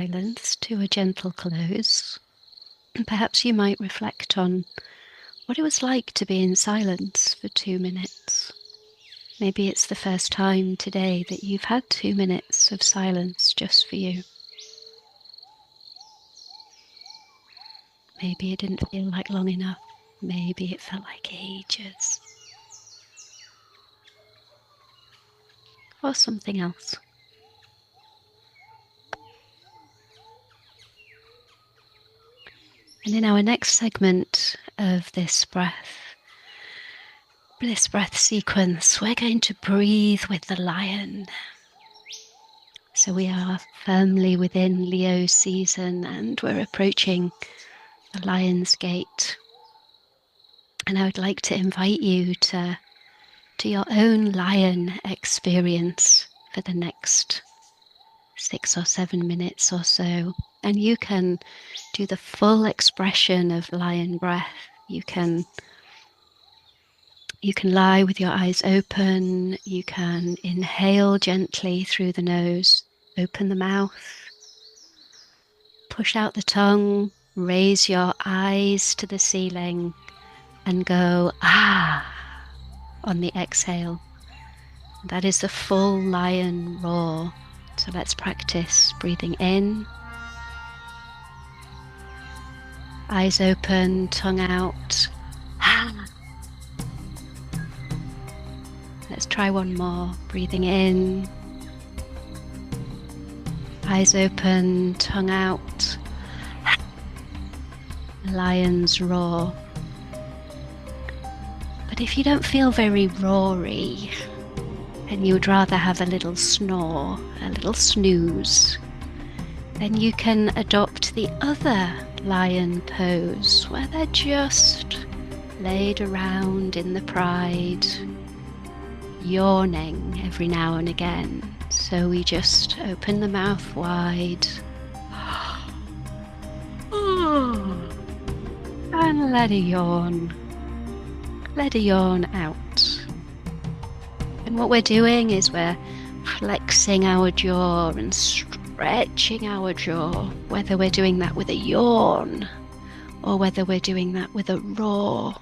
silence to a gentle close. And perhaps you might reflect on what it was like to be in silence for 2 minutes. Maybe it's the first time today that you've had 2 minutes of silence just for you. Maybe it didn't feel like long enough. Maybe it felt like ages. Or something else. And in our next segment of this bliss breath sequence, we're going to breathe with the lion. So we are firmly within Leo season and we're approaching the lion's gate. And I would like to invite you to your own lion experience for the next 6 or 7 minutes or so. And you can do the full expression of lion breath. You can lie with your eyes open. You can inhale gently through the nose, open the mouth, push out the tongue, raise your eyes to the ceiling and go ah on the exhale. That is the full lion roar. So let's practice breathing in, eyes open, tongue out. Ah. Let's try one more. Breathing in, eyes open, tongue out. Lion's roar. But if you don't feel very roary and you would rather have a little snore, a little snooze, then you can adopt the other lion pose where they're just laid around in the pride, yawning every now and again. So we just open the mouth wide and let a yawn out. And what we're doing is we're flexing our jaw and stretching our jaw, whether we're doing that with a yawn or whether we're doing that with a roar.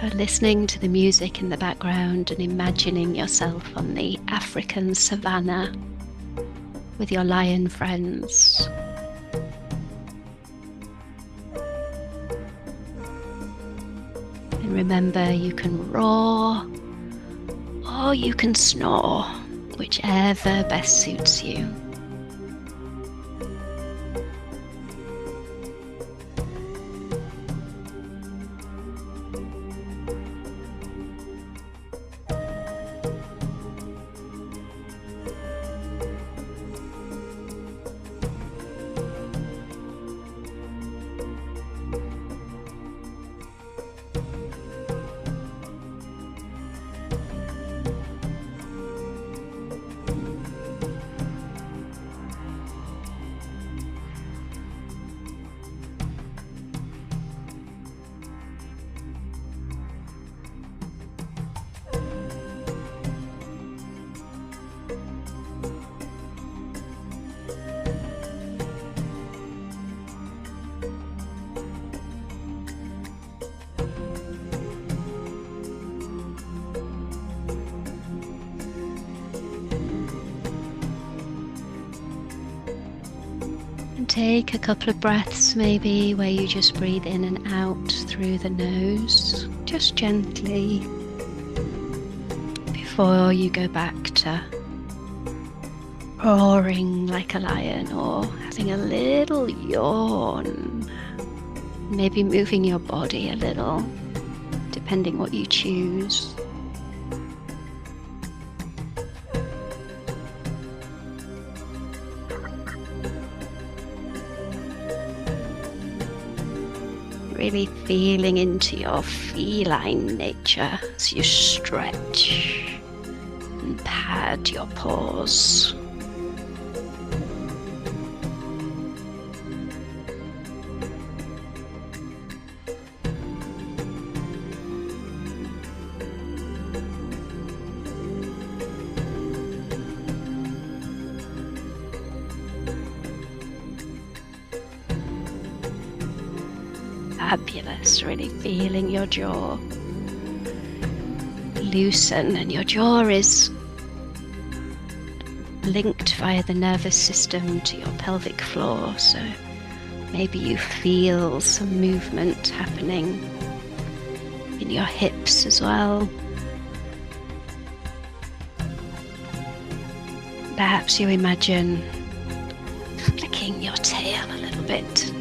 Or listening to the music in the background and imagining yourself on the African savannah with your lion friends. And remember, you can roar or you can snore, whichever best suits you. Take a couple of breaths maybe where you just breathe in and out through the nose, just gently, before you go back to roaring like a lion or having a little yawn, maybe moving your body a little, depending what you choose. Really feeling into your feline nature as you stretch and pad your paws. fabulous. Really feeling your jaw loosen, and your jaw is linked via the nervous system to your pelvic floor, so maybe you feel some movement happening in your hips as well. Perhaps you imagine flicking your tail a little bit,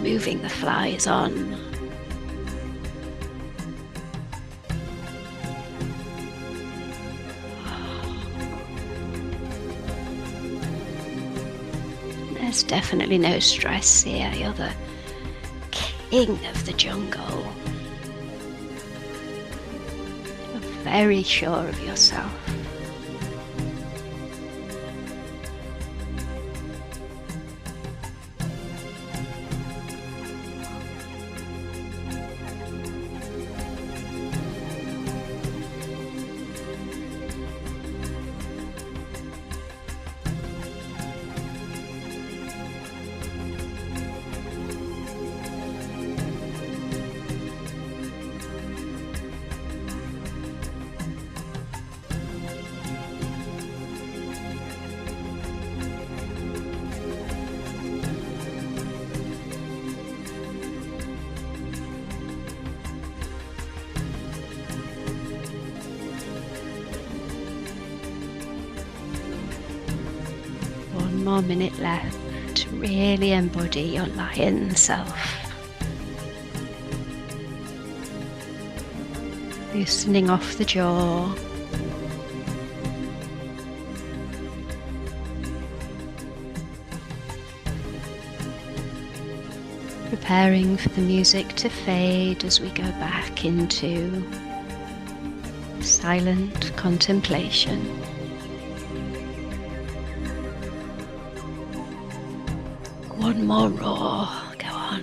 moving the flies on. There's definitely no stress here. You're the king of the jungle. You're very sure of yourself. One more minute left to really embody your lion self. Loosening off the jaw. Preparing for the music to fade as we go back into silent contemplation. One more roar, go on.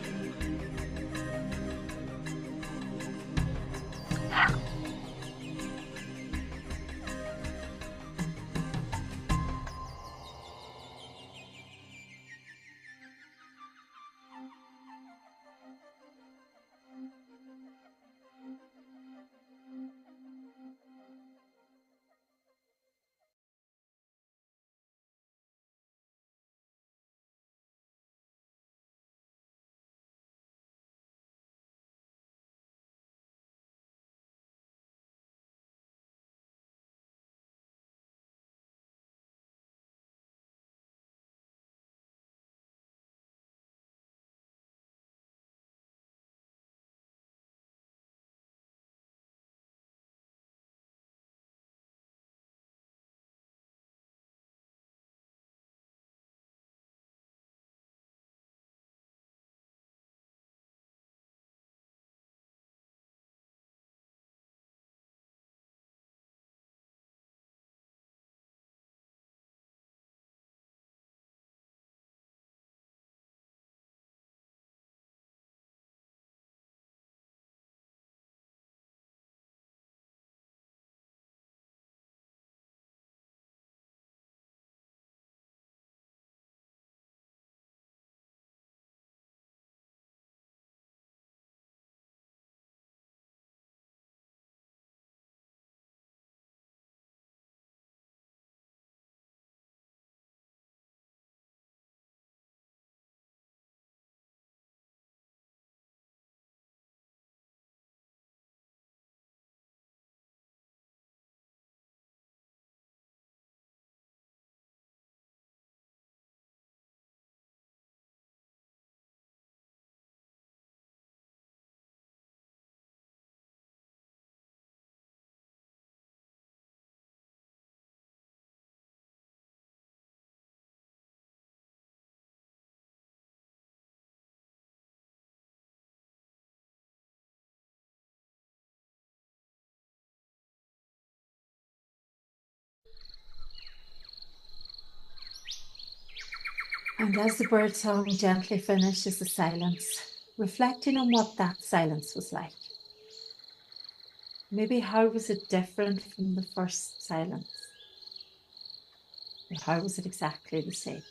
And as the birdsong gently finishes the silence, reflecting on what that silence was like. Maybe how was it different from the first silence? Or how was it exactly the same?